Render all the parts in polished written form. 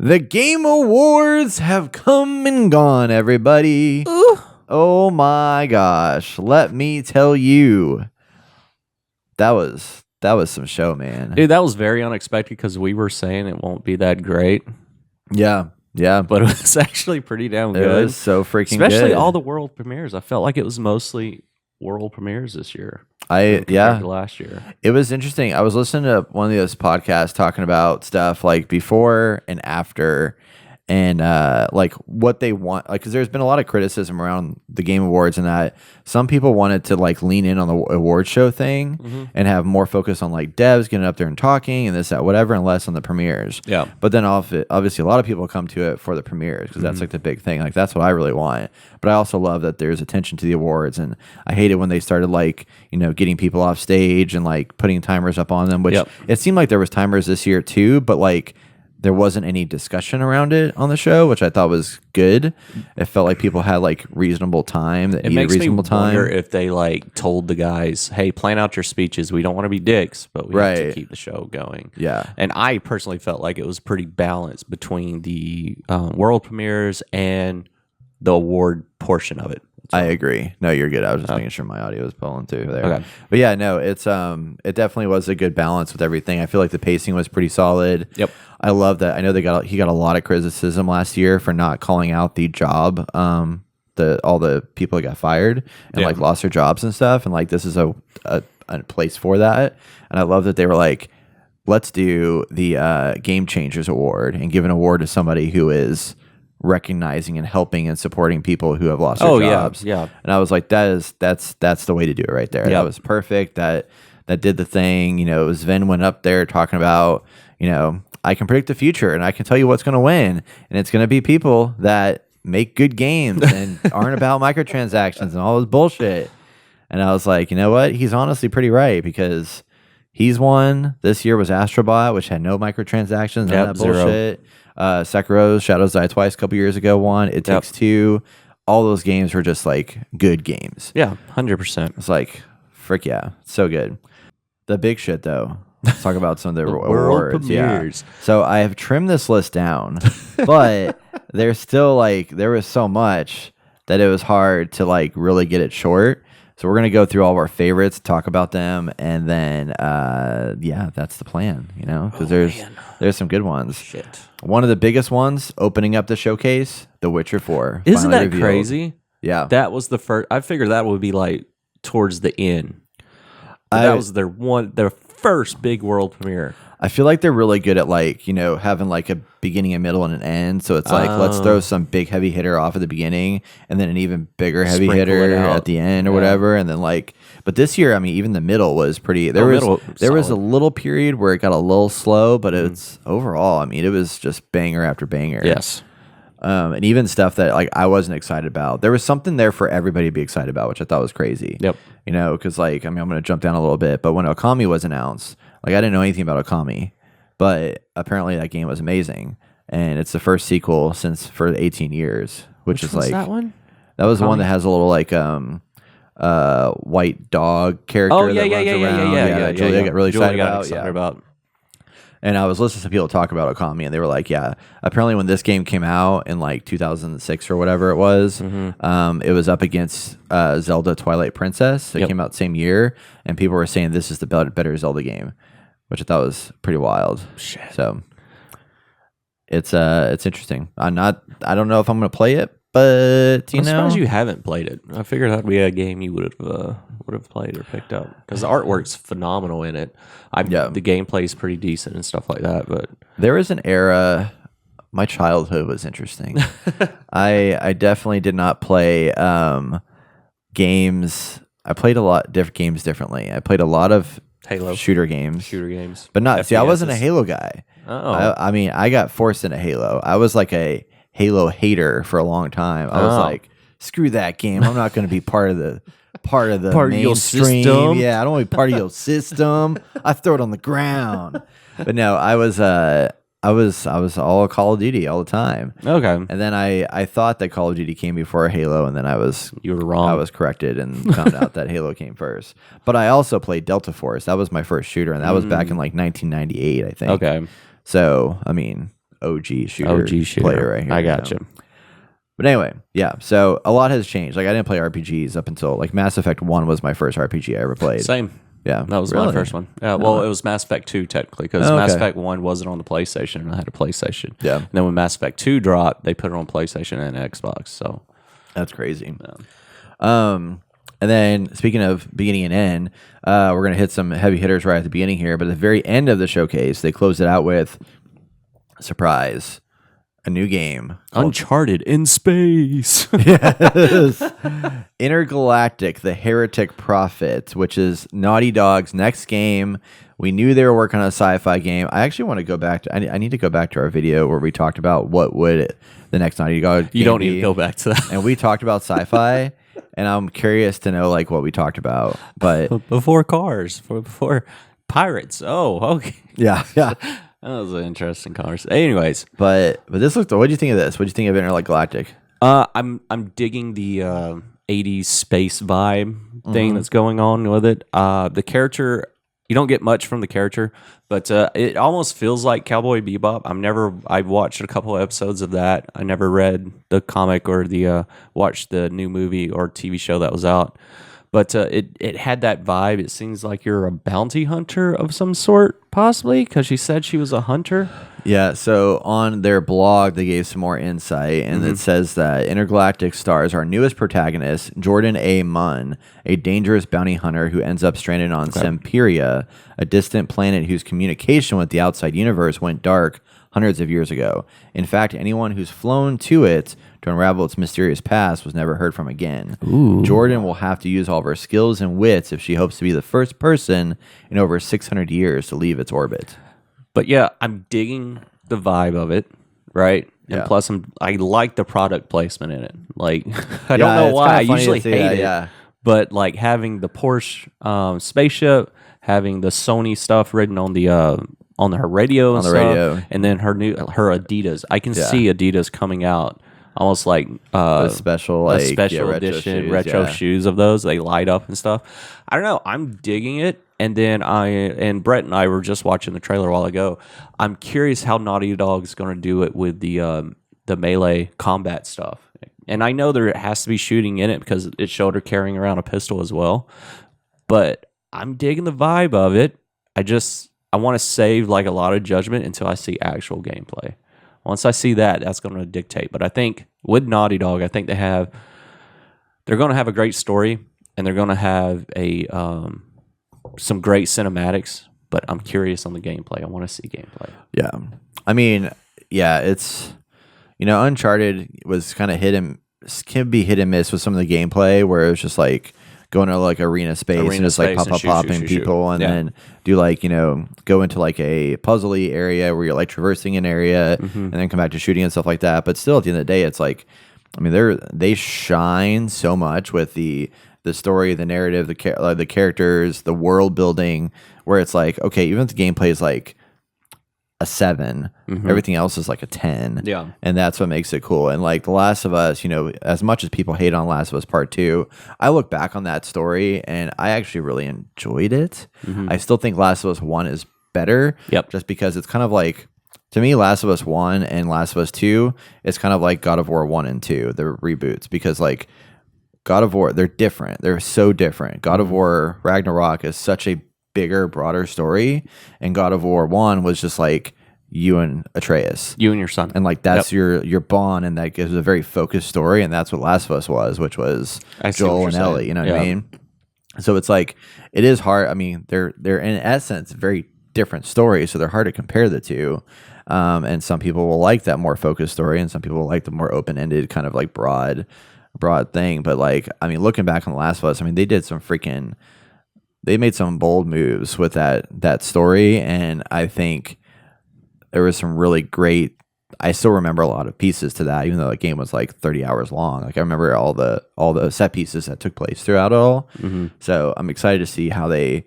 The Game Awards have come and gone, everybody. Ooh. Oh my gosh. Let me tell you. That was some show, man. Dude, that was very unexpected because we were saying it won't be that great. Yeah. But it was actually pretty damn good. It was so freaking Especially good. all the world premieres. I felt like it was mostly world premieres this year. compared to last year. It was interesting. I was listening to one of those podcasts talking about stuff like before and after, and like what they want. Like, because there's been a lot of criticism around the Game Awards, and that some people wanted to like lean in on the award show thing and have more focus on like devs getting up there and talking and this, that, whatever, and less on the premieres. Yeah. But then obviously a lot of people come to it for the premieres because that's like the big thing. Like, that's what I really want. But I also love that there's attention to the awards, and I hate it when they started like, getting people off stage and like putting timers up on them, which it seemed like there was timers this year too, but like there wasn't any discussion around it on the show, which I thought was good. It felt like people had like reasonable time. That it needed makes reasonable me time. wonder if they like told the guys, "Hey, plan out your speeches. We don't want to be dicks, but we have to keep the show going." Yeah. And I personally felt like it was pretty balanced between the world premieres and the award portion of it. I agree. No, you're good. I was just making sure my audio was pulling too there. Okay. But yeah, no, it definitely was a good balance with everything. I feel like the pacing was pretty solid. Yep. I love that. I know he got a lot of criticism last year for not calling out the job, all the people that got fired and like lost their jobs and stuff. And like, this is a place for that. And I love that they were like, let's do the Game Changers Award and give an award to somebody who is recognizing and helping and supporting people who have lost their jobs. Yeah. And I was like, that's the way to do it right there. That was perfect. That did the thing. It was Sven went up there talking about, I can predict the future and I can tell you what's going to win, and it's going to be people that make good games and aren't about microtransactions and all this bullshit. And I was like, you know what? He's honestly pretty right, because he's won. This year was Astrobot, which had no microtransactions, none of that bullshit. Sekiro's Shadows Die Twice a couple years ago won. It Takes Two. All those games were just like good games. Yeah, 100%. It's like, frick yeah, so good. The big shit though. Let's talk about some of the awards. World premieres. Yeah. So I have trimmed this list down, but there's still like, there was so much that it was hard to like really get it short. So we're going to go through all of our favorites, talk about them, and then, that's the plan, because there's some good ones. Shit. One of the biggest ones, opening up the showcase, The Witcher 4. Isn't that revealed. crazy? Yeah. That was the first. I figured that would be like towards the end. That was their first big world premiere. I feel like they're really good at like, having like a beginning, a middle, and an end. So it's like, let's throw some big heavy hitter off at the beginning and then an even bigger heavy hitter at the end or whatever. And then like, but this year, I mean, even the middle was pretty, there was a little period where it got a little slow, but it's overall, I mean, it was just banger after banger. Yes. And even stuff that like I wasn't excited about. There was something there for everybody to be excited about, which I thought was crazy. Yep. Because like, I mean, I'm going to jump down a little bit, but when Okami was announced, like I didn't know anything about Okami, but apparently that game was amazing, and it's the first sequel for 18 years, which is like that one. That was the one that has a little like white dog character. Oh yeah, that runs around. yeah. Julia got really excited about. about. And I was listening to people talk about Okami, and they were like, yeah, apparently when this game came out in like 2006 or whatever it was, it was up against Zelda Twilight Princess. It came out the same year, and people were saying this is the better Zelda game, which I thought was pretty wild. Shit. So it's interesting. I don't know if I'm going to play it, but I'm surprised you haven't played it. I figured that'd be a game you would have played or picked up, because the artwork's phenomenal in it. The gameplay's pretty decent and stuff like that. But there was an era. My childhood was interesting. I definitely did not play games. I played a lot different games differently. I played a lot of Halo shooter games, but not. See, I wasn't a Halo guy. Oh, I mean, I got forced into Halo. I was like a Halo hater for a long time. I was like, screw that game. I'm not going to be part of the mainstream. Yeah, I don't want to be part of your system. I throw it on the ground. But no, I was all Call of Duty all the time. Okay. And then I thought that Call of Duty came before Halo, and then you were wrong. I was corrected and found out that Halo came first. But I also played Delta Force. That was my first shooter, and that was back in like 1998, I think. Okay. So, I mean, OG shooter player right here. I got you. But anyway, yeah. So a lot has changed. Like I didn't play RPGs up until like Mass Effect 1 was my first RPG I ever played. Same. Yeah, that was my first one. Yeah, well, it was Mass Effect 2 technically because Mass Effect 1 wasn't on the PlayStation, and I had a PlayStation. Yeah, and then when Mass Effect 2 dropped, they put it on PlayStation and Xbox. So that's crazy. Yeah. And then speaking of beginning and end, we're gonna hit some heavy hitters right at the beginning here, but at the very end of the showcase, they closed it out with surprise. A new game. Uncharted in space. Yes. Intergalactic, the Heretic Prophet, which is Naughty Dog's next game. We knew they were working on a sci-fi game. I actually want to go back to... I need to go back to our video where we talked about what would the next Naughty Dog game You don't be. need to go back to that. And we talked about sci-fi, and I'm curious to know like what we talked about. But before cars, before pirates. Oh, okay. Yeah. That was an interesting conversation. Anyways, but this looked. What do you think of this? What do you think of Intergalactic? I'm digging the 80s space vibe thing that's going on with it. The character, you don't get much from the character, but it almost feels like Cowboy Bebop. I've watched a couple of episodes of that. I never read the comic or watched the new movie or TV show that was out. But it had that vibe. It seems like you're a bounty hunter of some sort, possibly, because she said she was a hunter. Yeah, so on their blog, they gave some more insight, and it says that Intergalactic stars our newest protagonist, Jordan A. Munn, a dangerous bounty hunter who ends up stranded on Semperia, a distant planet whose communication with the outside universe went dark hundreds of years ago. In fact, anyone who's flown to it to unravel its mysterious past was never heard from again. Ooh. Jordan will have to use all of her skills and wits if she hopes to be the first person in over 600 years to leave its orbit. But yeah, I'm digging the vibe of it, right? Yeah. And plus, I like the product placement in it. Like, I don't know why. I usually hate it. Yeah. But like having the Porsche spaceship, having the Sony stuff written on her radio, and then her Adidas. I can see Adidas coming out almost like a special edition retro shoes of those. They light up and stuff. I don't know. I'm digging it. And then Brett and I were just watching the trailer a while ago. I'm curious how Naughty Dog is going to do it with the melee combat stuff. And I know there has to be shooting in it because it showed her carrying around a pistol as well. But I'm digging the vibe of it. I want to save like a lot of judgment until I see actual gameplay. Once I see that, that's going to dictate. But I think with Naughty Dog, I think they're going to have a great story and they're going to have some great cinematics. But I'm curious on the gameplay. I want to see gameplay. Yeah, I mean, yeah, it's Uncharted was kind of can be hit and miss with some of the gameplay where it was just like going to like arena space and just like popping people and then do like go into like a puzzly area where you're like traversing an area and then come back to shooting and stuff like that. But still, at the end of the day, it's like, I mean, they shine so much with the story, the narrative, the characters, the world building, where it's like, okay, even if the gameplay is like a 7, everything else is like a 10. Yeah. And that's what makes it cool. And like The Last of Us, as much as people hate on Last of Us Part 2, I look back on that story and I actually really enjoyed it. I still think Last of Us 1 is better. Yep. Just because it's kind of like, to me, Last of Us 1 and Last of Us 2, it's kind of like God of War 1 and 2, the reboots, because like God of War, they're different. They're so different. God of War Ragnarok is such a bigger, broader story, and God of War 1 was just like you and Atreus, you and your son, and like that's your bond, and that gives a very focused story, and that's what Last of Us was, which was Joel and Ellie. You know what I mean? So it's like it is hard. I mean, they're in essence very different stories, so they're hard to compare the two. And some people will like that more focused story, and some people will like the more open ended kind of like broad thing. But like, I mean, looking back on The Last of Us, I mean, they made some bold moves with that story, and I think there was some really great. I still remember a lot of pieces to that, even though the game was like 30 hours long. Like I remember all the set pieces that took place throughout it all. So I'm excited to see how they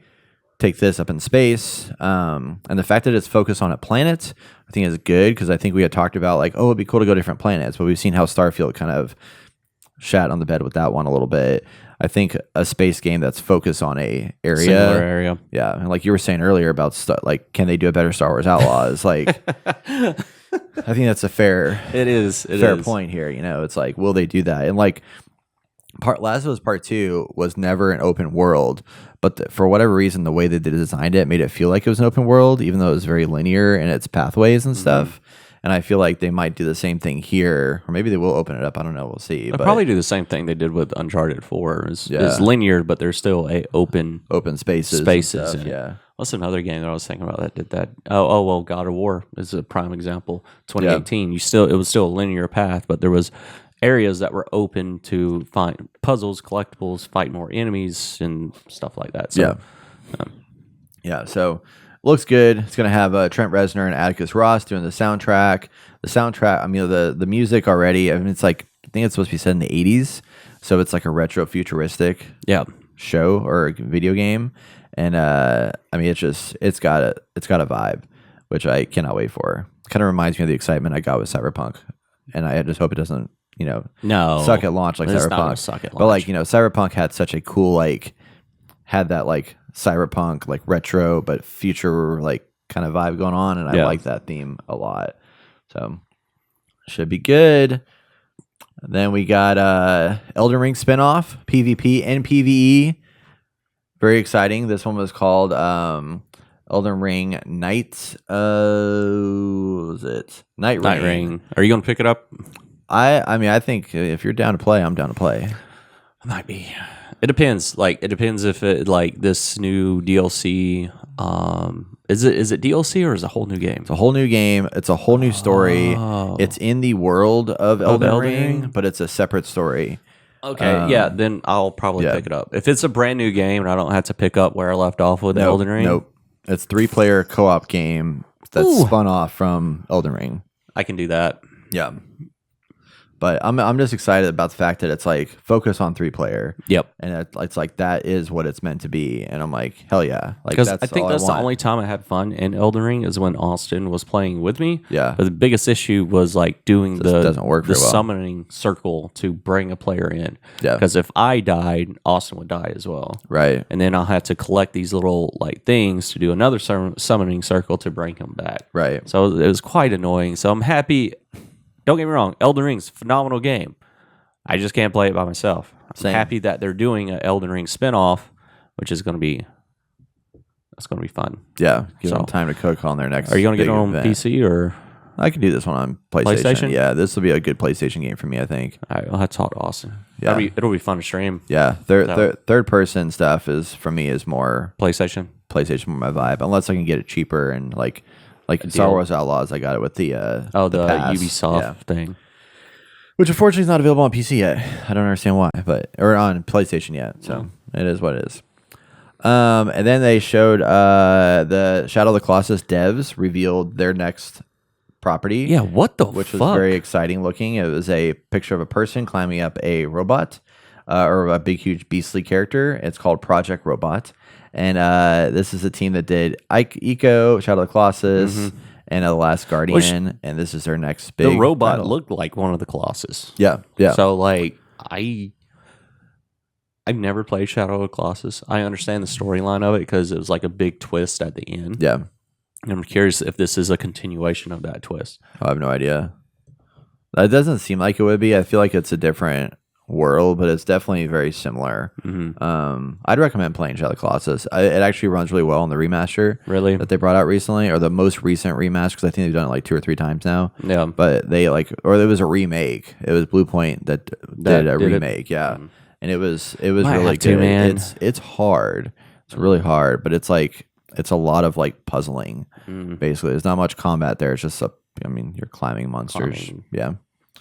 take this up in space, and the fact that it's focused on a planet, I think is good, because I think we had talked about like, oh, it'd be cool to go to different planets, but we've seen how Starfield kind of shat on the bed with that one a little bit. I think a space game that's focused on a similar area, yeah, and like you were saying earlier about like, can they do a better Star Wars Outlaws? Like, I think that's a fair point here. It's like, will they do that? And like Last of Us Part 2 was never an open world, but for whatever reason, the way that they designed it made it feel like it was an open world, even though it was very linear in its pathways and stuff. And I feel like they might do the same thing here, or maybe they will open it up. I don't know. We'll see. They'll probably do the same thing they did with Uncharted 4. It's linear, but there's still open spaces. Spaces. Yeah. What's another game that I was thinking about that did that? Oh, well, God of War is a prime example. 2018. It was still a linear path, but there was areas that were open to find puzzles, collectibles, fight more enemies, and stuff like that. So, So looks good. It's gonna have Trent Reznor and Atticus Ross doing the soundtrack. I mean, the music already. I mean, it's like, I think it's supposed to be set in the 80s, so it's like a retro futuristic show or video game. And I mean, it's got a vibe, which I cannot wait for. Kind of reminds me of the excitement I got with Cyberpunk, and I just hope it doesn't suck at launch like Cyberpunk. But like, Cyberpunk had such a cool had that like Cyberpunk like retro but future like kind of vibe going on, and I like that theme a lot. So should be good. Then we got Elden Ring spinoff, PvP and PvE. Very exciting. This one was called Elden Ring Night. What was it? Night Ring. Are you going to pick it up? I mean, I think if you're down to play, I'm down to play. I might be. It depends. Like, it depends if it this new DLC. Is it DLC or is it a whole new game? It's a whole new game. It's a whole new story. It's in the world of Elden Ring, but it's a separate story. Okay, then I'll probably pick it up. If it's a brand new game and I don't have to pick up where I left off with Elden Ring. Nope. It's 3-player co-op game that's spun off from Elden Ring. I can do that. Yeah. But I'm just excited about the fact that it's like focus on 3-player. Yep. And it's like that is what it's meant to be. And I'm like, hell yeah. Like, because I think that's the only time I had fun in Elden Ring is when Austin was playing with me. Yeah. But the biggest issue was like doing doesn't work the very well. summoning circle to bring a player in. Yeah. Because if I died, Austin would die as well. Right. And then I'll have to collect these little like things to do another summoning circle to bring him back. Right. So it was quite annoying. So I'm happy. Don't get me wrong, Elden Ring's a phenomenal game. I just can't play it by myself. I'm happy that they're doing an Elden Ring spinoff, which is going to be fun. Yeah, give them time to cook on their next. Are you going to get it on event. PC or? I can do this one on PlayStation. Yeah, this will be a good PlayStation game for me, I think. All right, I'll have to talk to Austin. Yeah, it'll be fun to stream. Yeah, third person stuff is for me is more PlayStation my vibe. Unless I can get it cheaper and like Star Wars Outlaws, I got it with the pass. Ubisoft thing, which unfortunately is not available on PC yet. I don't understand why, or on PlayStation yet. So It is what it is. And then they showed the Shadow of the Colossus devs revealed their next property. Yeah, which was very exciting looking. It was a picture of a person climbing up a robot or a big, huge, beastly character. It's called Project Robot. And this is a team that did Ico, Shadow of the Colossus, and The Last Guardian. And this is their next big. The robot title. looked like one of the Colossus. Yeah. So like I've never played Shadow of the Colossus. I understand the storyline of it because it was like a big twist at the end. Yeah. And I'm curious if this is a continuation of that twist. I have no idea. That doesn't seem like it would be. I feel like it's a different world, but it's definitely very similar. I'd recommend playing Shadow of the Colossus. It actually runs really well on the remaster that they brought out recently, or the most recent remaster, because I think they've done it like 2 or 3 times now. Yeah, but they or it was a remake. It was Bluepoint that did a remake. Yeah, and it was really good. Man. It's hard. It's really hard, but it's a lot of like puzzling. Basically, there's not much combat there. It's just you're climbing monsters. Yeah.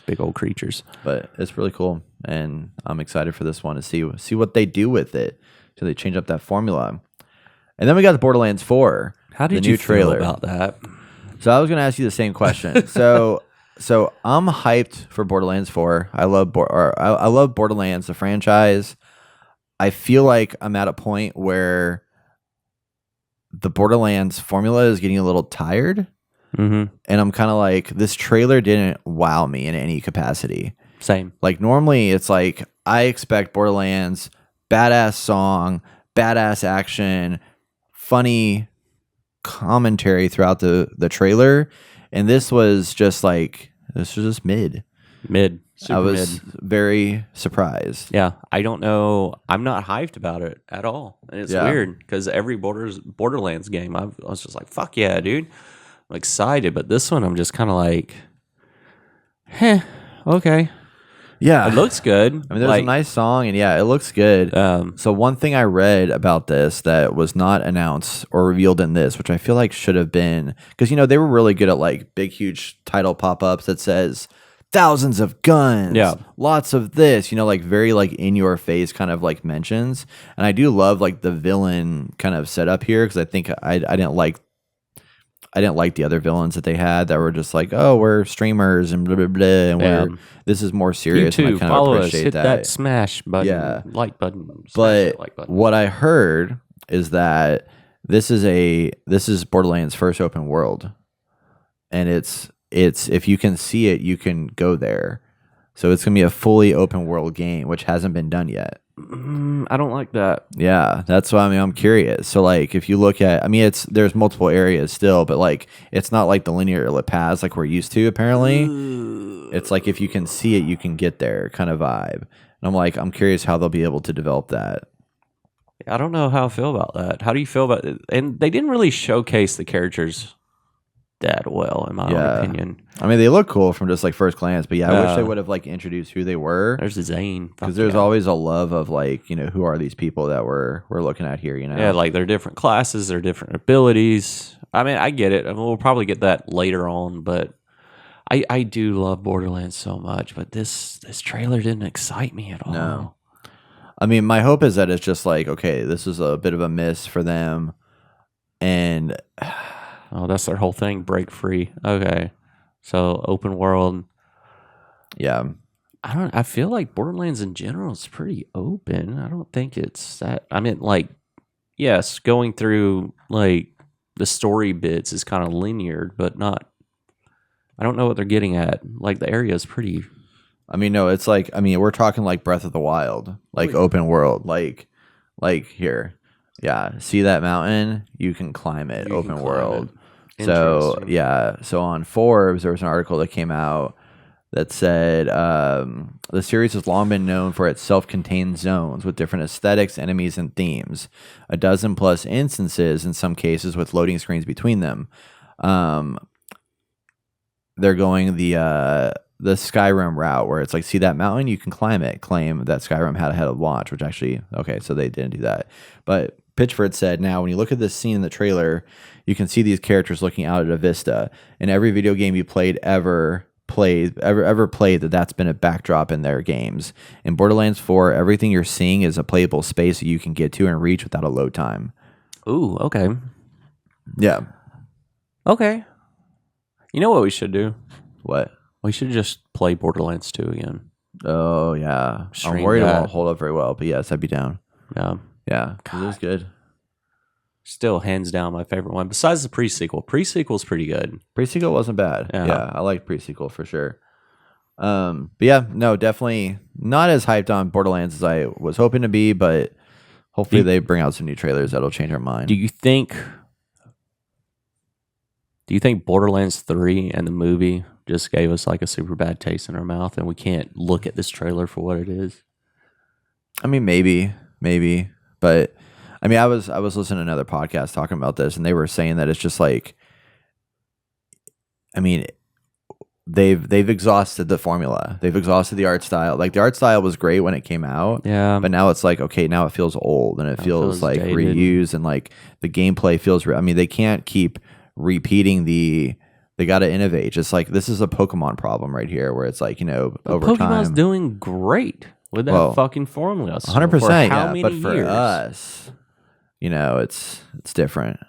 Big old creatures, but it's really cool, and I'm excited for this one to see what they do with it. So they change up that formula, and then we got the Borderlands 4. How did you feel about that? So I was going to ask you the same question. so I'm hyped for Borderlands 4. I love Borderlands, the franchise. I feel like I'm at a point where the Borderlands formula is getting a little tired. And I'm kind of like, this trailer didn't wow me in any capacity. Same. Like normally it's like I expect Borderlands, badass song, badass action, funny commentary throughout the trailer, And this was just mid. Super I was mid. very surprised. Yeah, I don't know. I'm not hyped about it at all. And it's weird because every Borderlands game, I was just like, fuck yeah, dude. I'm excited. But this one, I'm just kind of like, okay. Yeah. It looks good. I mean, there's a nice song, and it looks good. So one thing I read about this that was not announced or revealed in this, which I feel like should have been, because, they were really good at like big, huge title pop-ups that says thousands of guns, lots of this, like very like in your face kind of like mentions. And I do love like the villain kind of setup here, because I think I didn't like the other villains that they had that were just like, oh, we're streamers and blah blah blah, and this is more serious. You too, and I kind follow of appreciate us, hit that smash button, like button. But what I heard is that this is Borderlands' first open world, and it's if you can see it, you can go there. So it's gonna be a fully open world game, which hasn't been done yet. I don't like that. Yeah, that's why I'm curious. So like, if you look at, there's multiple areas still, but like, it's not like the linear paths like we're used to. Apparently, it's like if you can see it, you can get there kind of vibe. And I'm curious how they'll be able to develop that. I don't know how I feel about that. How do you feel about it? And they didn't really showcase the characters that well, in my own opinion. They look cool from just like first glance, but I wish they would have like introduced who they were. There's Zane, because there's always a love of like, who are these people that we're looking at here, Yeah, like they're different classes, they're different abilities. I get it. We'll probably get that later on, but I do love Borderlands so much, but this trailer didn't excite me at all. No. My hope is that it's just like, okay, this is a bit of a miss for them, and oh, that's their whole thing. Break free. Okay. So open world. Yeah. I feel like Borderlands in general is pretty open. I don't think it's that. Yes, going through like the story bits is kind of linear, but not. I don't know what they're getting at. Like the area is pretty. No, it's like, we're talking like Breath of the Wild, like open world, like here. Yeah, see that mountain? You can climb it, open world. So, so on Forbes, there was an article that came out that said the series has long been known for its self-contained zones with different aesthetics, enemies, and themes. A dozen plus instances, in some cases, with loading screens between them. They're going the Skyrim route, where it's like, see that mountain? You can climb it. Claim that Skyrim had ahead of launch, which actually, okay, so they didn't do that. But Pitchford said, now, when you look at this scene in the trailer, you can see these characters looking out at a vista. In every video game you ever played, that's been a backdrop in their games. In Borderlands 4, everything you're seeing is a playable space that you can get to and reach without a load time. Ooh, okay. Yeah. Okay. You know what we should do? What? We should just play Borderlands 2 again. Oh, yeah. I'm worried it won't hold up very well, but yes, I'd be down. Yeah. Yeah, because it was good. Still, hands down, my favorite one. Besides the pre-sequel. Pre-sequel's pretty good. Pre-sequel wasn't bad. Yeah, I like pre-sequel for sure. But yeah, no, definitely not as hyped on Borderlands as I was hoping to be, but hopefully they bring out some new trailers that'll change our mind. Do you think Borderlands 3 and the movie just gave us like a super bad taste in our mouth and we can't look at this trailer for what it is? Maybe. But I was listening to another podcast talking about this, and they were saying that it's just like, they've exhausted the formula. They've exhausted the art style. Like the art style was great when it came out. Yeah. But now it's like, okay, now it feels old and it feels like dated. Reused, and like the gameplay feels they can't keep repeating they got to innovate. Just like this is a Pokemon problem right here, where it's like, over Pokemon's time. Pokemon's doing great with that fucking formula. 100%. How many but for years? us, it's different.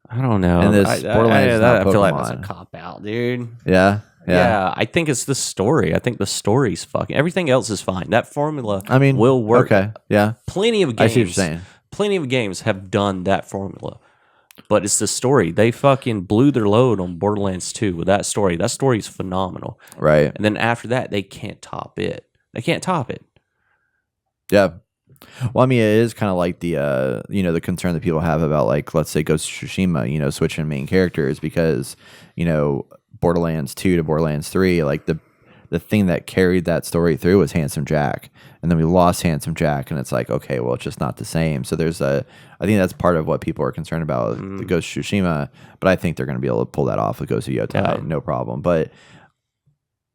I don't know. And this Borderlands I feel like that's a cop out, dude. Yeah. I think it's the story. I think the story's fucking. Everything else is fine. That formula, will work. Okay. Yeah. Plenty of games. I see what you're saying. Plenty of games have done that formula, but it's the story. They fucking blew their load on Borderlands 2 with that story. That story is phenomenal. Right. And then after that, they can't top it. Yeah. Well, it is kind of like the the concern that people have about, like, let's say Ghost of Tsushima, switching main characters, because Borderlands 2 to Borderlands 3, like the thing that carried that story through was Handsome Jack. And then we lost Handsome Jack, and it's like, okay, well, it's just not the same. So I think that's part of what people are concerned about with the Ghost of Tsushima, but I think they're going to be able to pull that off with Ghost of Yotai, no problem. But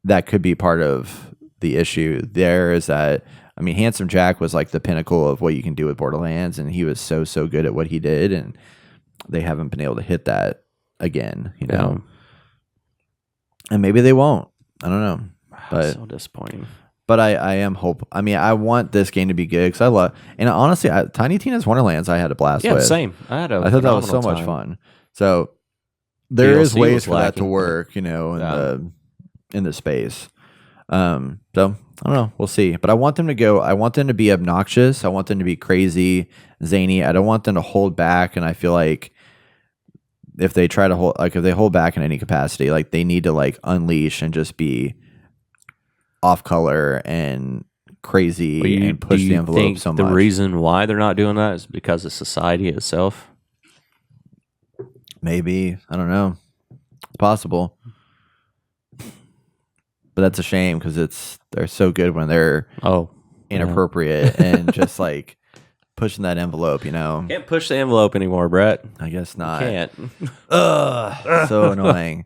that could be part of the issue there is that, I mean, Handsome Jack was like the pinnacle of what you can do with Borderlands, and he was so good at what he did, and they haven't been able to hit that again, you know? And maybe they won't. I don't know. But so disappointing. But I am hope. I mean, I want this game to be good because I love. And honestly, Tiny Tina's Wonderlands, I had a blast with. Yeah, same. I thought that was so much fun. So there is ways for that to work, you know, in the space. So I don't know. We'll see. But I want them to go. I want them to be obnoxious. I want them to be crazy, zany. I don't want them to hold back. And I feel like if they try to hold, like if they hold back in any capacity, like they need to like unleash and just be off color and crazy and push the envelope so much. The reason why they're not doing that is because of society itself? Maybe. I don't know. It's possible. But that's a shame because they're so good when they're inappropriate and just like pushing that envelope, you know? Can't push the envelope anymore, Brett. I guess not. Can't. Ugh, so annoying.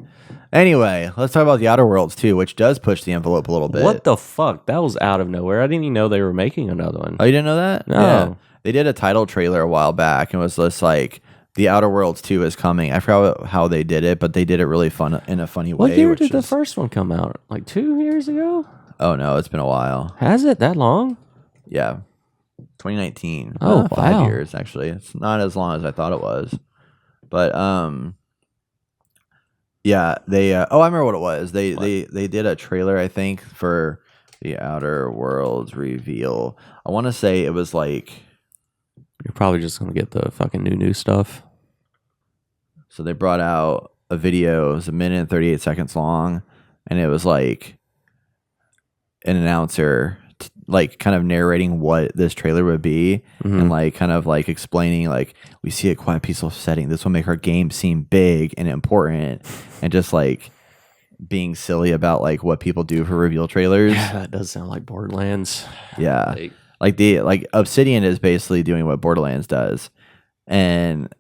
Anyway, let's talk about the Outer Worlds too, which does push the envelope a little bit. What the fuck? That was out of nowhere. I didn't even know they were making another one. Oh, you didn't know that? No. Yeah. They did a title trailer a while back and was just like, The Outer Worlds 2 is coming. I forgot how they did it, but they did it really fun in a funny way. What year did the first one come out? Like 2 years ago? Oh, no, it's been a while. Has it? That long? Yeah. 2019. Oh, wow. 5 years, actually. It's not as long as I thought it was. But, yeah, they I remember what it was. They did a trailer, I think, for the Outer Worlds reveal. I want to say it was like, you're probably just gonna get the fucking new stuff. So they brought out a video. It was 1 minute and 38 seconds long, and it was like an announcer like kind of narrating what this trailer would be, and like kind of like explaining like, we see a quiet, peaceful setting. This will make our game seem big and important, and just like being silly about like what people do for reveal trailers. Yeah, that does sound like Borderlands. Yeah, like Obsidian is basically doing what Borderlands does, and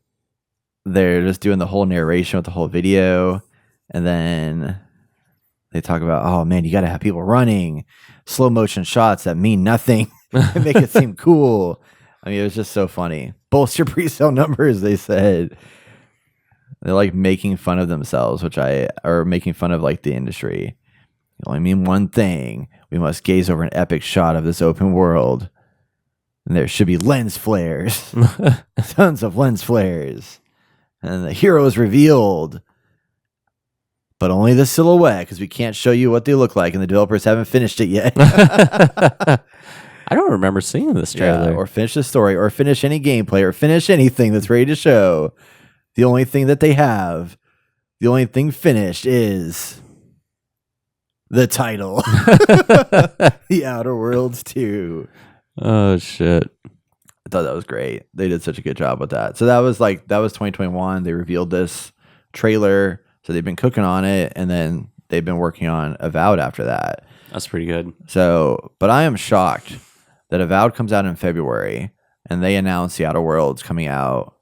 they're just doing the whole narration with the whole video, and then they talk about, oh man, you got to have people running slow motion shots that mean nothing and make it seem cool. I mean, it was just so funny. Bolster your pre-sale numbers, they said. They're like making fun of themselves, or making fun of like the industry. You only mean one thing. We must gaze over an epic shot of this open world, and there should be lens flares, tons of lens flares, and the hero is revealed, but only the silhouette, because we can't show you what they look like, and the developers haven't finished it yet. I don't remember seeing this trailer. Yeah, or finish the story, or finish any gameplay, or finish anything that's ready to show. The only thing that they have, the only thing finished is the title. The Outer Worlds 2. Oh, shit. I thought that was great. They did such a good job with that. So that was 2021. They revealed this trailer. So they've been cooking on it, and then they've been working on Avowed after that. That's pretty good. So, but I am shocked that Avowed comes out in February, and they announced the Outer Worlds coming out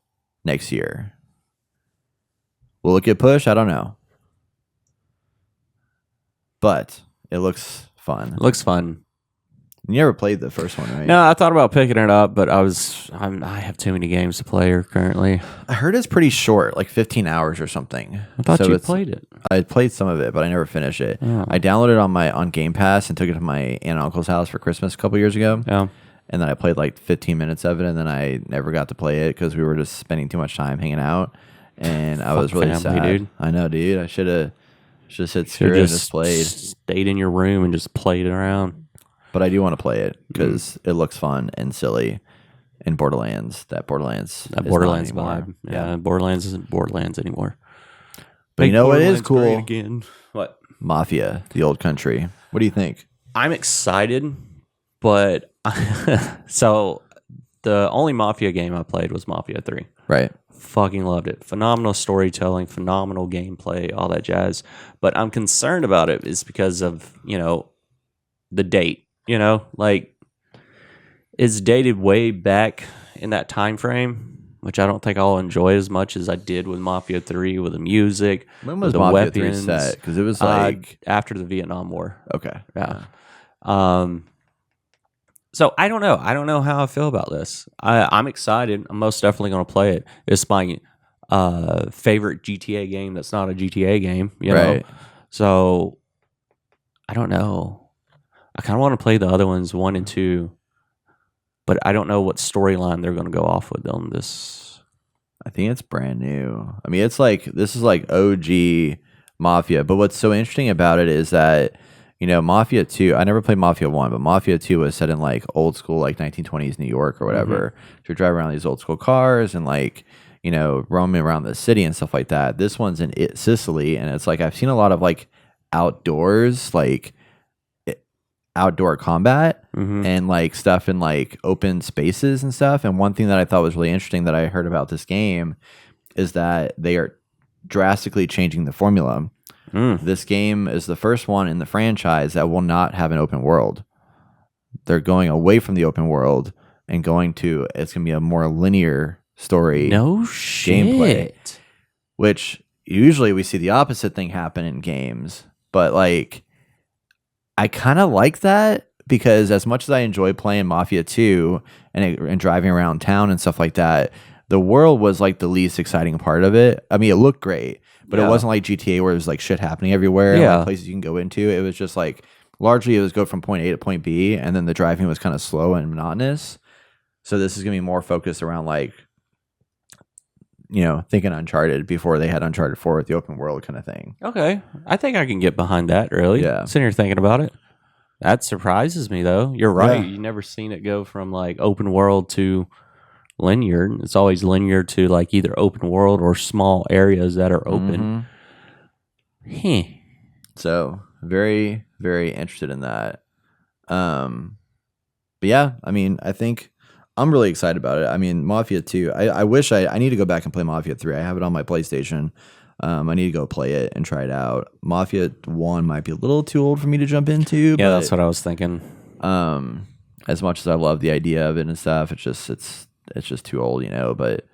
next year. Will it get pushed? I don't know. But it looks fun. Looks fun. You never played the first one, right? No, I thought about picking it up, but I have too many games to play here currently. I heard it's pretty short, like 15 hours or something. I thought you played it. I played some of it, but I never finished it. Oh. I downloaded it on Game Pass and took it to my aunt and uncle's house for Christmas a couple years ago. Yeah. And then I played like 15 minutes of it, and then I never got to play it because we were just spending too much time hanging out. And I was really family, sad. dude. I know, dude. I should have said screw it and just played. Stayed in your room and just played it around. But I do want to play it because it looks fun and silly. And Borderlands vibe. Yeah, Borderlands isn't Borderlands anymore. But you know what is cool? Again. What? Mafia, the old country. What do you think? I'm excited, but so the only Mafia game I played was Mafia 3. Right. Fucking loved it. Phenomenal storytelling, phenomenal gameplay, all that jazz. But I'm concerned about it is because of, the date. Like it's dated way back in that time frame, which I don't think I'll enjoy as much as I did with Mafia 3 with the music. When was the Mafia weapons. 3 set? Because it was like after the Vietnam War. Okay. Yeah. So I don't know. I don't know how I feel about this. I'm excited. I'm most definitely going to play it. It's my favorite GTA game that's not a GTA game, you know? So I don't know. I kind of want to play the other ones, 1 and 2, but I don't know what storyline they're going to go off with on this. I think it's brand new. I mean, it's like, this is like OG Mafia, but what's so interesting about it is that, Mafia 2, I never played Mafia 1, but Mafia 2 was set in like old school, like 1920s New York or whatever. So you drive around these old school cars and like, roaming around the city and stuff like that. This one's in Sicily, and it's like, I've seen a lot of like outdoors, like outdoor combat and like stuff in like open spaces and stuff. And one thing that I thought was really interesting that I heard about this game is that they are drastically changing the formula. This game is the first one in the franchise that will not have an open world. They're going away from the open world and it's going to be a more linear story. No shit. Gameplay, which usually we see the opposite thing happen in games, but like I kind of like that because as much as I enjoy playing Mafia 2 and driving around town and stuff like that, the world was like the least exciting part of it. I mean, it looked great, but it wasn't like GTA where there's like shit happening everywhere. And like places you can go into. It was just like largely it was go from point A to point B, and then the driving was kind of slow and monotonous. So this is gonna be more focused around like, thinking Uncharted before they had Uncharted 4 with the open world kind of thing. Okay, I think I can get behind that. Really, sitting here thinking about it, that surprises me though. You're right. You've never seen it go from like open world to linear. It's always linear to like either open world or small areas that are open. So very, very interested in that. But yeah, I mean, I think I'm really excited about it. I mean, Mafia 2, I wish I need to go back and play Mafia 3. I have it on my PlayStation. I need to go play it and try it out. Mafia 1 might be a little too old for me to jump into. Yeah, but, that's what I was thinking. As much as I love the idea of it and stuff, it's just too old, But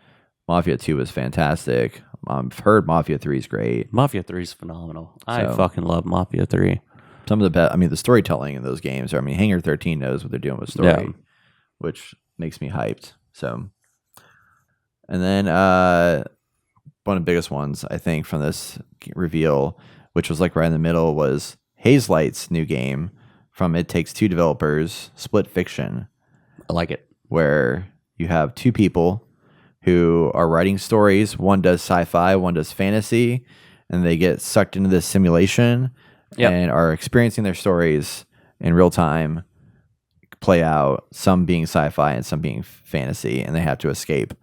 Mafia 2 was fantastic. I've heard Mafia 3 is great. Mafia 3 is phenomenal. I fucking love Mafia 3. Some of the best. I mean, the storytelling in those games. I mean, Hangar 13 knows what they're doing with story, which makes me hyped. So, and then one of the biggest ones I think from this reveal, which was like right in the middle, was Hazelight's new game from It Takes Two developers, Split Fiction. I like it. Where you have two people who are writing stories. One does sci-fi, one does fantasy, and they get sucked into this simulation and are experiencing their stories in real time play out, some being sci-fi and some being fantasy, and they have to escape.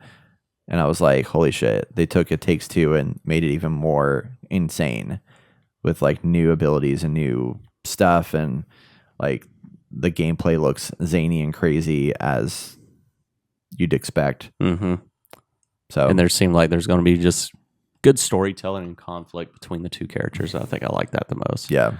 And I was like, holy shit, they took It Takes Two and made it even more insane with like new abilities and new stuff, and like the gameplay looks zany and crazy as you'd expect. So, and there seemed like there's going to be just good storytelling and conflict between the two characters. I think I like that the most. Yeah.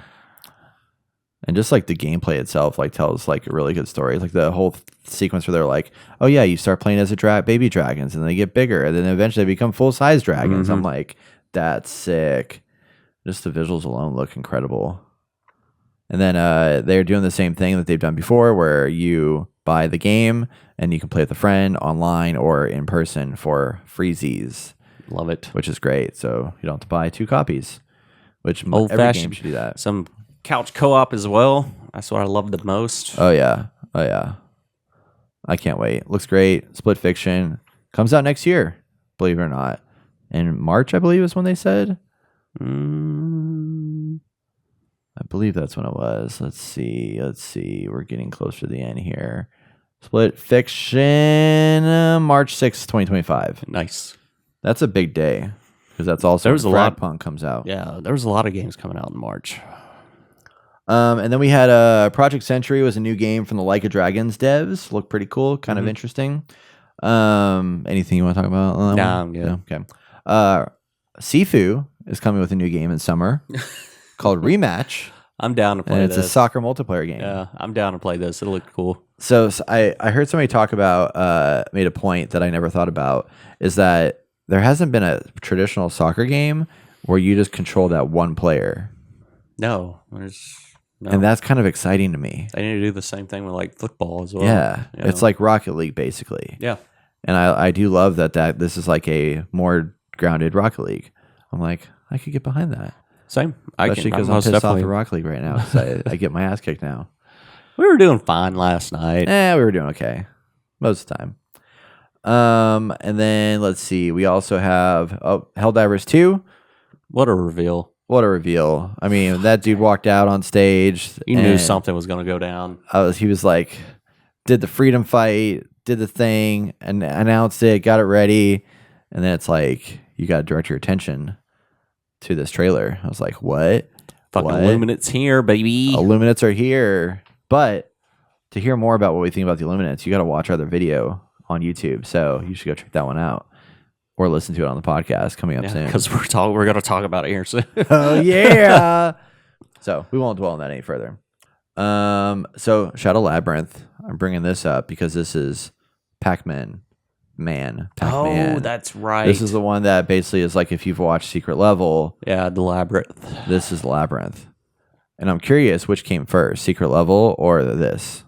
And just like the gameplay itself, like tells like a really good story. Like the whole sequence where they're like, oh yeah, you start playing as a baby dragons and they get bigger and then eventually they become full size dragons. I'm like, that's sick. Just the visuals alone look incredible. And then they're doing the same thing that they've done before where you buy the game and you can play with a friend online or in person for freezies. Love it. Which is great. So you don't have to buy two copies, which old every fashioned. game should do that. Some couch co-op as well. That's what I love the most. Oh yeah. I can't wait. Looks great. Split Fiction comes out next year, believe it or not. In March, I believe is when they said. I believe that's when it was. Let's see. We're getting closer to the end here. Split Fiction, March 6th, 2025. Nice. That's a big day because that's also when Fragpunk comes out. Yeah, there was a lot of games coming out in March. And then we had Project Century was a new game from the Like a Dragons devs. Looked pretty cool, kind of interesting. Anything you want to talk about? On that Nah, one? I'm good. No? Okay. Sifu is coming with a new game in summer called Rematch. I'm down to play and it's this. a soccer multiplayer game. Yeah, I'm down to play this. It'll look cool. So I heard somebody talk about, made a point that I never thought about, is that there hasn't been a traditional soccer game where you just control that one player. No. And that's kind of exciting to me. They need to do the same thing with like football as well. Yeah. It's like Rocket League, basically. Yeah. And I do love that this is like a more grounded Rocket League. I'm like, I could get behind that. Same. Especially because I'm pissed off the Rocket League right now because I get my ass kicked now. We were doing fine last night. We were doing okay most of the time. And then let's see. We also have Helldivers 2. What a reveal. What a reveal. I mean, that dude walked out on stage. You knew something was going to go down. He was like, did the freedom fight, did the thing, and announced it, got it ready. And then it's like, you got to direct your attention to this trailer. I was like, what? Fucking Illuminates here, baby. Illuminates are here. But to hear more about what we think about the Illuminates, you got to watch our other video on YouTube. So you should go check that one out. Or listen to it on the podcast coming up soon. Because we're going to talk about it here soon. Oh, yeah. So we won't dwell on that any further. So Shadow Labyrinth, I'm bringing this up because this is Pac-Man. Pac-Man. Oh, that's right. This is the one that basically is like if you've watched Secret Level. Yeah, the Labyrinth. This is Labyrinth. And I'm curious which came first, Secret Level or this?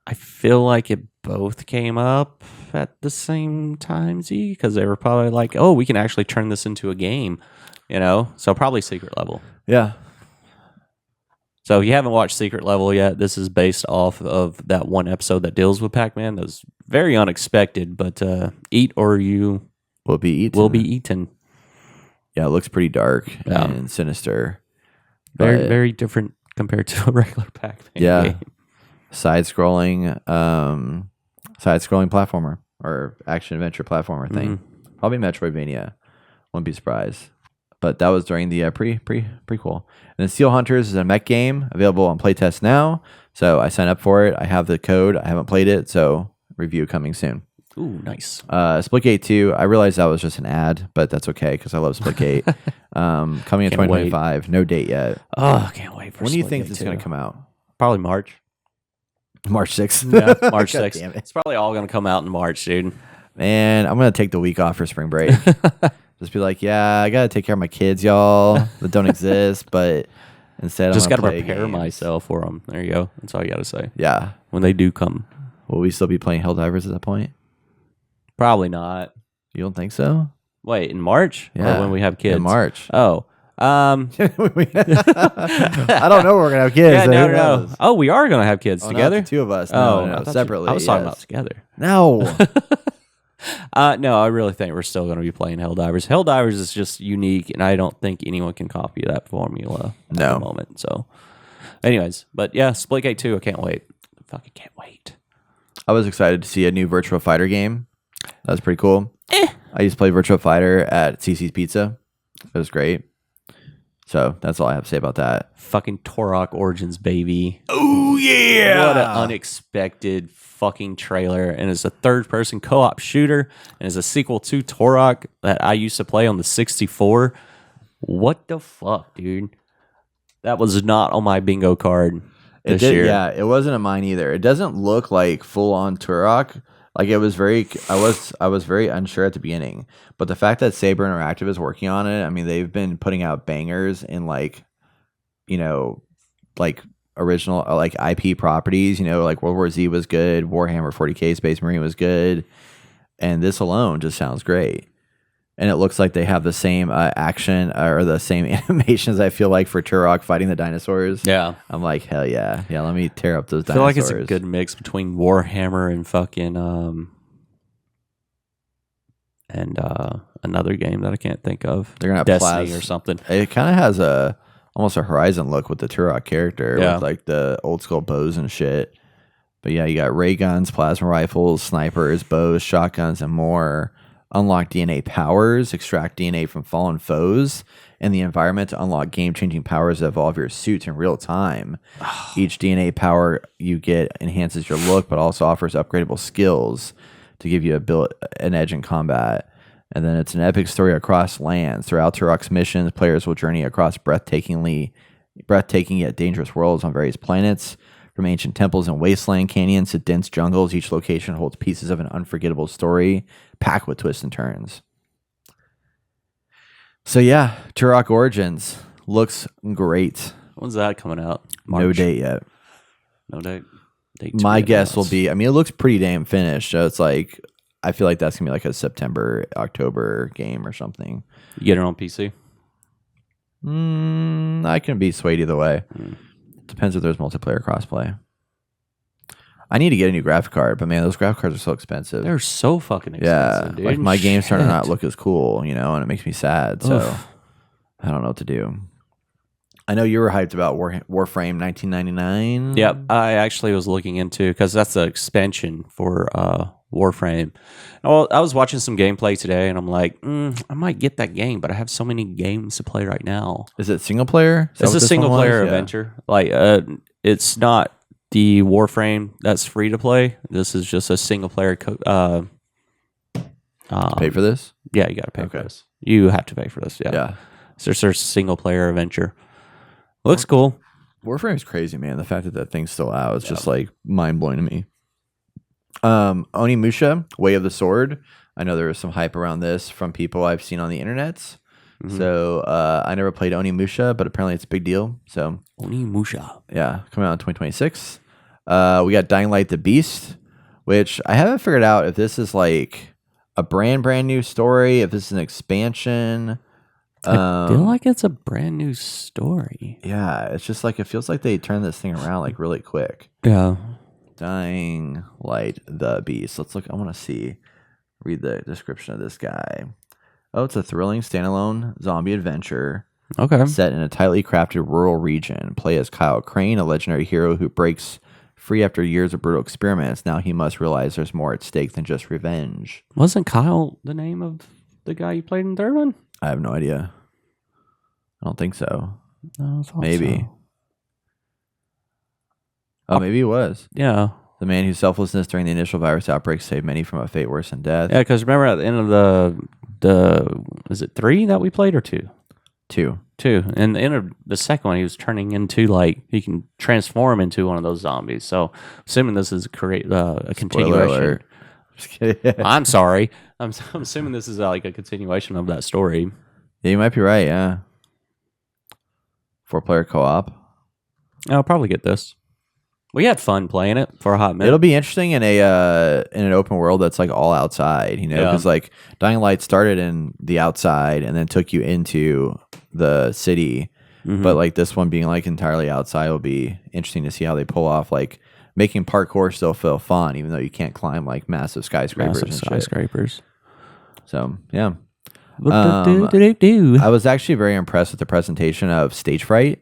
I feel like it both came up at the same time, because they were probably like, oh, we can actually turn this into a game, So probably Secret Level. Yeah. So if you haven't watched Secret Level yet, this is based off of that one episode that deals with Pac-Man. That was very unexpected, but eat or you will be eaten. Yeah, it looks pretty dark and sinister. Very, very different compared to a regular Pac-Man game. Side-scrolling platformer or action-adventure platformer thing. Mm-hmm. Probably Metroidvania. Wouldn't be surprised. But that was during the prequel. And then Steel Hunters is a mech game available on playtest now. So I signed up for it. I have the code. I haven't played it, so review coming soon. Ooh, nice. Splitgate 2. I realized that was just an ad, but that's okay because I love Splitgate. Coming in 2025. Wait. No date yet. Oh, I can't wait for When do you think this is going to come out? Probably March. March 6th. Yeah, March 6th. Damn it. It's probably all going to come out in March, dude. Man, I'm going to take the week off for spring break. Just be like, yeah, I got to take care of my kids, y'all, that don't exist, but instead just got to prepare myself for them. There you go. That's all you got to say. Yeah. When they do come. Will we still be playing Helldivers at that point? Probably not. You don't think so? Wait, in March? Yeah. Or when we have kids? In March. Oh. I don't know when we're going to have kids. Yeah, no. Oh, we are going to have kids together? Not the two of us. No, separately. I was talking about together. No. No, I really think we're still going to be playing Helldivers. Helldivers is just unique, and I don't think anyone can copy that formula at the moment. So, anyways, but yeah, Splitgate 2, I can't wait. Fucking can't wait. I was excited to see a new Virtua Fighter game. That was pretty cool. I used to play Virtua Fighter at CC's Pizza. It was great. So that's all I have to say about that. Fucking Turok Origins, baby. Oh, yeah. What an unexpected fucking trailer. And it's a third-person co-op shooter. And it's a sequel to Turok that I used to play on the 64. What the fuck, dude? That was not on my bingo card this year. Yeah, it wasn't on mine either. It doesn't look like full-on Turok. Like it was I was very unsure at the beginning, but the fact that Saber Interactive is working on it, I mean, they've been putting out bangers in like original like IP properties. Like World War Z was good, Warhammer 40K Space Marine was good, and this alone just sounds great. And it looks like they have the same action or the same animations, I feel like, for Turok fighting the dinosaurs. Yeah. I'm like, hell yeah. Yeah, let me tear up those dinosaurs. I feel like it's a good mix between Warhammer and fucking another game that I can't think of. They're gonna have Destiny or something. It kind of has almost a Horizon look with the Turok character, with like the old school bows and shit. But yeah, you got ray guns, plasma rifles, snipers, bows, shotguns, and more. unlock DNA powers, extract DNA from fallen foes, and the environment to unlock game-changing powers that evolve your suit in real time. Each DNA power you get enhances your look, but also offers upgradable skills to give you an edge in combat. And then it's an epic story across lands. Throughout Turok's missions, players will journey across breathtaking yet dangerous worlds on various planets. From ancient temples and wasteland canyons to dense jungles, each location holds pieces of an unforgettable story, packed with twists and turns. So yeah, Turok Origins looks great. When's that coming out? March. No date yet. No date. My guess will be, I mean, it looks pretty damn finished. So it's like, I feel like that's going to be like a September, October game or something. You get it on PC? I can be swayed either way. Depends if there's multiplayer crossplay. I need to get a new graphic card, but man, those graphic cards are so expensive. They're so fucking expensive, dude. Like my game's starting to not look as cool, you know, and it makes me sad. So I don't know what to do. I know you were hyped about Warframe 1999. Yep, I actually was looking into, because that's the expansion for Warframe. Well, I was watching some gameplay today, and I'm like, I might get that game, but I have so many games to play right now. Is it single player? It's a single player adventure. Like, it's not the Warframe that's free to play. This is just a single player. Pay for this? Yeah, you got to pay for this. You have to pay for this. Yeah. It's just a single player adventure. Looks cool. Warframe's crazy, man. The fact that that thing's still out is just like mind blowing to me. Onimusha, Way of the Sword. I know there was some hype around this from people I've seen on the internets. So I never played Onimusha, but apparently it's a big deal. So Onimusha, yeah, coming out in 2026. We got Dying Light: The Beast, which I haven't figured out if this is like a brand new story, if this is an expansion. I feel like it's a brand new story. Yeah, it's just like it feels like they turned this thing around like really quick. Yeah. Dying Light: The Beast. Let's look. I want to read the description of this guy. Oh, it's a thrilling standalone zombie adventure. Okay. Set in a tightly crafted rural region. Play as Kyle Crane, a legendary hero who breaks free after years of brutal experiments. Now he must realize there's more at stake than just revenge. Wasn't Kyle the name of the guy you played in the third one? I have no idea. I don't think so. No, maybe. So. Oh, maybe it was. Yeah. The man whose selflessness during the initial virus outbreak saved many from a fate worse than death. Yeah, because remember at the end of is it 3 that we played or 2? 2. 2. And the end of the second one, he was turning into like, he can transform into one of those zombies. So, assuming this is a continuation. Just kidding. I'm sorry. I'm assuming this is like a continuation of that story. Yeah, you might be right. Yeah. 4-player co-op. I'll probably get this. We had fun playing it for a hot minute. It'll be interesting in an open world that's like all outside, you know, because like Dying Light started in the outside and then took you into the city, but like this one being like entirely outside will be interesting to see how they pull off like making parkour still feel fun, even though you can't climb like massive skyscrapers. So yeah, I was actually very impressed with the presentation of Stage Fright.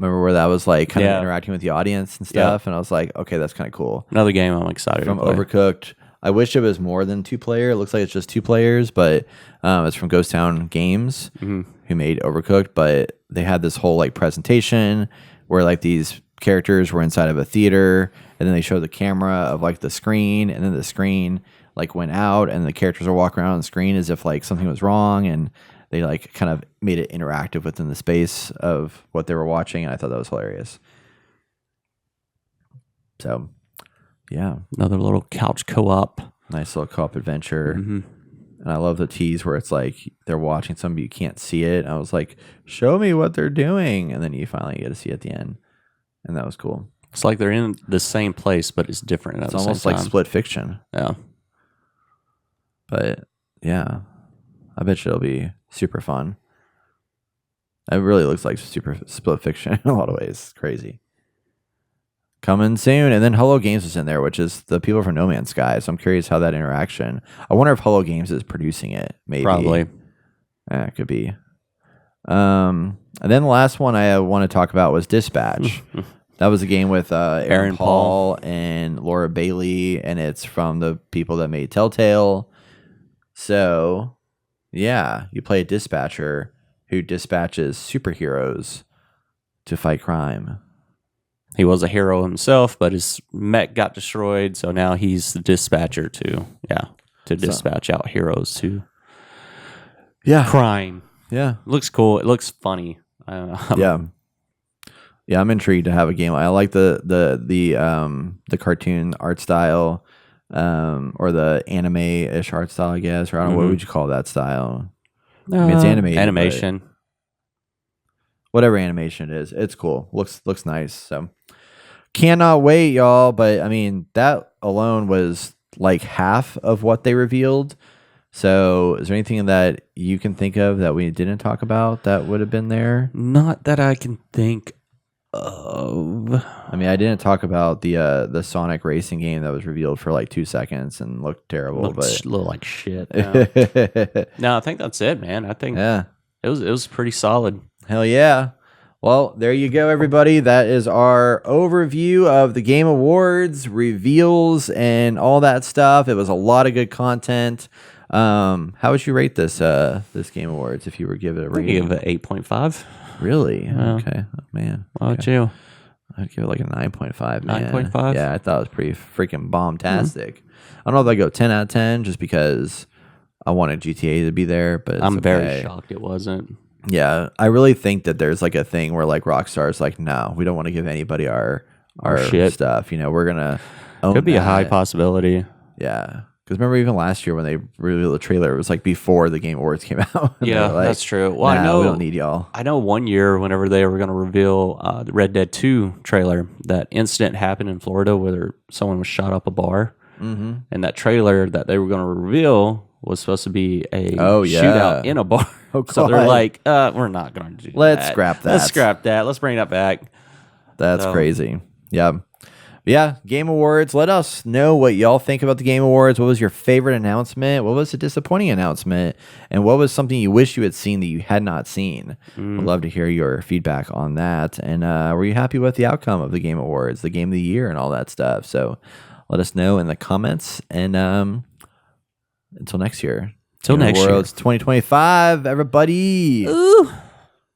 Remember where that was like kind of interacting with the audience and stuff, and I was like, okay, that's kind of cool. Another game I'm excited from to play. Overcooked. I wish it was more than 2-player. It looks like it's just 2 players, but it's from Ghost Town Games, who made Overcooked. But they had this whole like presentation where like these characters were inside of a theater, and then they showed the camera of like the screen, and then the screen like went out, and the characters are walking around on the screen as if like something was wrong, and they like kind of made it interactive within the space of what they were watching, and I thought that was hilarious. So, yeah. Another little couch co-op. Nice little co-op adventure. And I love the tease where it's like they're watching something, you can't see it. And I was like, show me what they're doing. And then you finally get to see it at the end. And that was cool. It's like they're in the same place, but it's different. It's almost like split fiction. Yeah. But, yeah. I bet you it'll be super fun. It really looks like super split fiction in a lot of ways. It's crazy. Coming soon. And then Hello Games is in there, which is the people from No Man's Sky. So I'm curious how that interaction. I wonder if Hello Games is producing it. Maybe. Probably. Yeah, it could be. And then the last one I want to talk about was Dispatch. That was a game with Aaron Paul and Laura Bailey, and it's from the people that made Telltale. So, yeah, you play a dispatcher who dispatches superheroes to fight crime. He was a hero himself, but his mech got destroyed, so now he's the dispatcher to dispatch out heroes to crime. Yeah. It looks cool. It looks funny. Yeah, I'm intrigued to have a game. I like the cartoon art style, or the anime-ish art style, I guess. Or I don't know, what would you call that style? I mean, it's animation. Whatever animation it is, it's cool. Looks nice. So cannot wait, y'all. But I mean, that alone was like half of what they revealed. So is there anything that you can think of that we didn't talk about that would have been there? Not that I can think of. I mean, I didn't talk about the Sonic racing game that was revealed for like 2 seconds and looked terrible, Looked like shit. No. No, I think that's it, man. I think it was pretty solid. Hell yeah. Well, there you go, everybody. That is our overview of the Game Awards, reveals, and all that stuff. It was a lot of good content. How would you rate this Game Awards if you were to give it a rating? I'd give it 8.5. Really? Okay. Oh, man. How about you? I'd give it like a 9.5. 9.5? Yeah, I thought it was pretty freaking bombastic. I don't know if I go 10 out of 10 just because I wanted GTA to be there, but I'm very shocked it wasn't. Yeah, I really think that there's like a thing where like Rockstar's like, no, we don't want to give anybody our shit stuff. You know, we're gonna own Could be that. a high possibility. Yeah, because remember even last year when they revealed the trailer, it was like before the Game Awards came out. Yeah, like, that's true. Well, nah, I know we don't need y'all. I know one year whenever they were going to reveal the Red Dead 2 trailer, that incident happened in Florida where someone was shot up a bar, and that trailer that they were going to reveal was supposed to be a shootout in a bar. Oh, so they're like, we're not going to do Let's that. scrap that. Let's scrap that. Let's bring that back. That's crazy. Yeah. Yeah, Game Awards. Let us know what y'all think about the Game Awards. What was your favorite announcement? What was a disappointing announcement? And what was something you wish you had seen that you had not seen? I'd love to hear your feedback on that. And were you happy with the outcome of the Game Awards, the Game of the Year, and all that stuff? So let us know in the comments. And until next year. Till next year. Worlds 2025, everybody. Ooh.